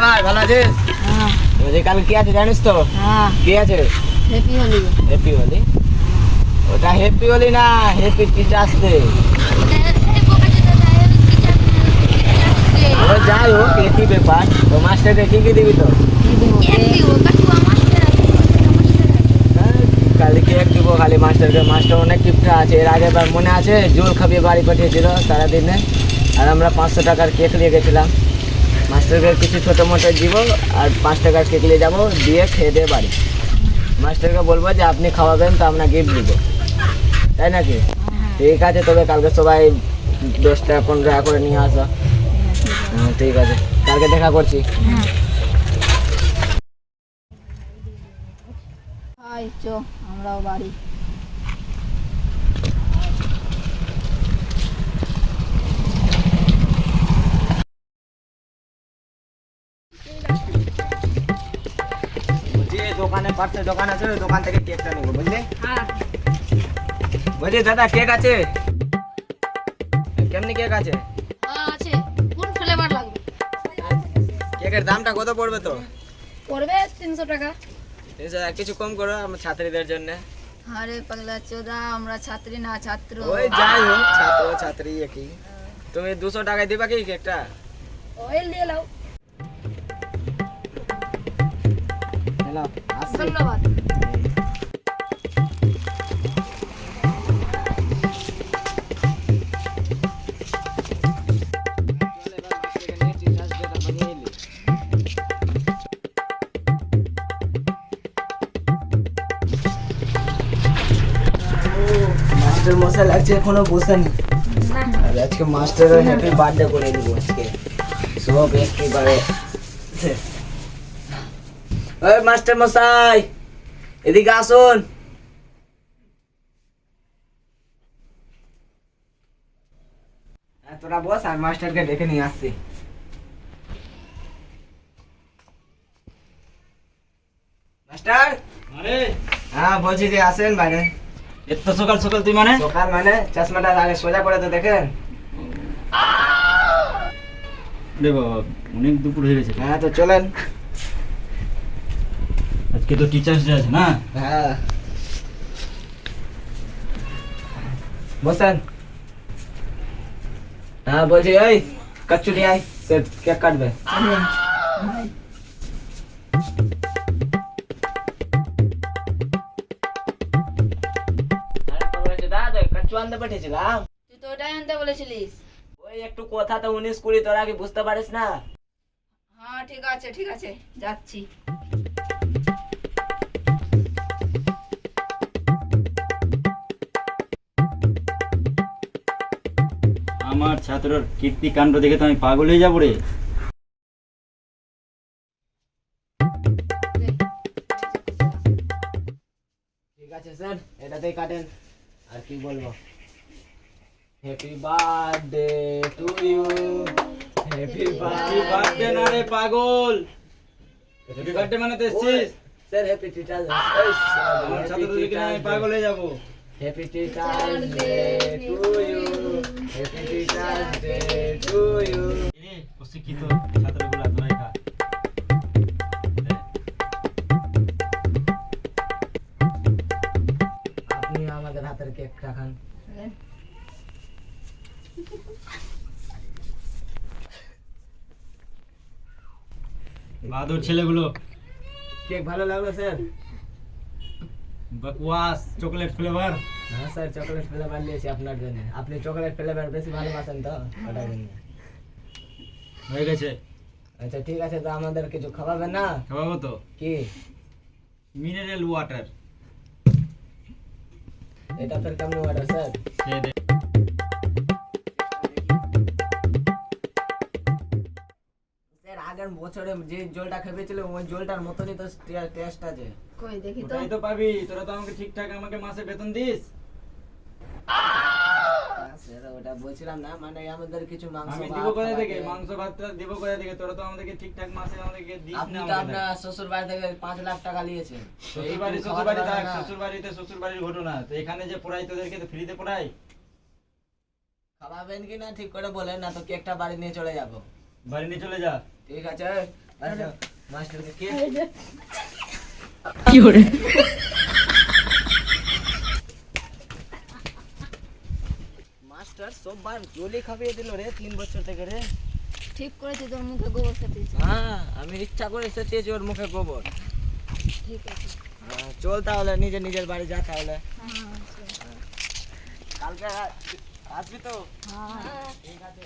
ভাই ভালো আছিস? হ্যাঁ বলছি কাল কি আছে জানিস তো? হ্যাঁ কি আছে? হ্যাপি হোলি। হ্যাপি হোলি? ওটা হ্যাপি হোলি না, হ্যাপি টিচার্স ডে। ও যাই হোক, একই ব্যাপার। তো মাস্টারকে কি কি দিবি তো? কাল কেক দিব খালি মাস্টারকে। মাস্টার অনেক গিফট আছে। এর আগের বার মনে আছে, জল খাবিয়ে বাড়ি পাঠিয়েছিল সারাদিনে, আর আমরা 500 টাকার কেক নিয়ে গেছিলাম। মাস্টারকে কিছু ছোটো মোটো দিব, আর 5 টাকার কেক নিয়ে যাবো, দিয়ে খেয়ে দিয়ে বাড়ি। মাস্টারকে বলবো যে আপনি খাওয়াবেন তো আমরা গিফট দিব, তাই নাকি? ঠিক আছে, তবে কালকে সবাই 10 টাকা 15 টাকা করে নিয়ে আসো। হ্যাঁ ঠিক আছে, কালকে দেখা করছি। হাই চো আমরাও বাড়ি। যে দোকানে পাশে দোকান আছে, ওই দোকান থেকে কেকটা নেবো, বুঝলি? বলছি দাদা কেক আছে? কেমনি কেক আছে? আছে কোন ফ্লেভার লাগবে? কেকের দামটা কত পড়বে তো? পড়বে 300 টাকা। কিছু কম করো আমার ছাত্রীদের জন্য। আরে পাগলা চোদা, আমরা ছাত্রী না ছাত্র। ওই যাই হোক, ছাত্র ছাত্রী একই। তুমি 200 টাকায় দিবা কি কেকটা? অয়েল দিয়ে লাও। হ্যালো, আসছি। ধন্যবাদ। মাস্টার মশাই লাগছে এখনো বসেনি। আর আজকে মাস্টারের হ্যাপি বার্থডে করে দিব আজকে। সব একেবারে শেষ। ওই মাস্টার মশাই, এদিকে আসুন। তোরা বস, আর মাস্টারকে ডেকে নিয়ে আসছি। মাস্টার, আরে হ্যাঁ বলছি যে আসেন বাইরে। এত সকাল সকাল তুই মানে? সকাল মানে চশমাটা আগে সোজা করে তো দেখেন। রে বাবা, অনেক দুপুর হয়ে গেছে। হ্যাঁ তো চলেন। আজকে তো টিচার্স ডে আছে না? হ্যাঁ বসেন। হ্যাঁ বলছি এই কচ্চু নিয়ে আয়, সে কেক কাটবে। কচ্চু আনতে পাঠিয়েছিলাম। তুই তো ওটাই আনতে বলেছিলিস। ওই একটু কথা তো 19-20 তোরা কি বুঝতে পারিস না? হ্যাঁ ঠিক আছে ঠিক আছে, যাচ্ছি। আমার ছাত্রর কীর্তিকাণ্ড দেখে তো আমি পাগল হয়ে যাবো রে। ঠিক আছে স্যার, এটাতেই কাটেন। আর কি বলবো? Happy birthday to you, happy happy birthday না রে পাগল, হ্যাপি বার্থডে মানে তো এসছিস। স্যার হ্যাপি টিচার্স আমার ছাত্র দেখে আমি পাগল হয়ে যাবো। Happy teachers day to you, happy teachers day to you. রে প্রশিক্ষিত ছাত্রগুলো তোরাই খা। আপনি আমাদের হাতের কেক খান। বাহাদুর ছেলেগুলো। কেক ভালো লাগলো স্যার? বকওয়াস চকলেট ফ্লেভার। হ্যাঁ স্যার, চকলেট ফ্লেভার নিয়েছি আপনার জন্য। আপনি চকলেট ফ্লেভার বেশি ভালোবাসেন তো, ওটার জন্য। হয়ে গেছে। আচ্ছা ঠিক আছে, তো আমাদের কিছু খাওয়াবেন না? খাওয়াবো তো। কি? Mineral water. এটা ফের কেমন ওয়াটার স্যার? খেয়ে দে। স্যার আগের বছরে যে জলটা খেয়েছিলাম ওই জলটার মতনই তো টেস্ট আছে। কই দেখি তো। ওটাই তো পাবি, তোরা তো আমাকে ঠিকঠাক আমাকে মাসে বেতন দিস। স্যার ওটা বলছিলাম না, মানে আমাদের কিছু মাংস আমি ভাত দিব কোথা থেকে? খাওয়াতে- মাংস ভাতটা দিব কোথা থেকে? তোরা তো আমাদেরকে ঠিকঠাক মাসে আমাদেরকে দিস আপনি না। তো আপনার শ্বশুর বাড়ি থেকে 5 লাখ টাকা নিয়েছেন। শ্বশুর বাড়ি থাক, শ্বশুর বাড়িতে শ্বশুর বাড়ির ঘটনা। তো এখানে যে পড়াই তোদেরকে তো ফ্রিতে পড়াই। খাওয়াবেন কি না ঠিক করে বলেন, না তো কেকটা বাড়ি নিয়ে চলে যাব। বাড়ি নিয়ে চলে যা। ঠিক আছে, আচ্ছা, মাস্টারকে কেক মাস্টার সববার জলি খাইয়ে দিল রে 3 বছর থেকে রে। ঠিক করেছি, তোর মুখে গোবর খেতেছি। হ্যাঁ আমি ইচ্ছা করে সেচেছি ওর মুখে গোবর। ঠিক আছে। হ্যাঁ, চল তাহলে নিজের বাড়ি যা তাহলে। হ্যাঁ চল। কালকে আসবি তো? হ্যাঁ। ঠিক আছে।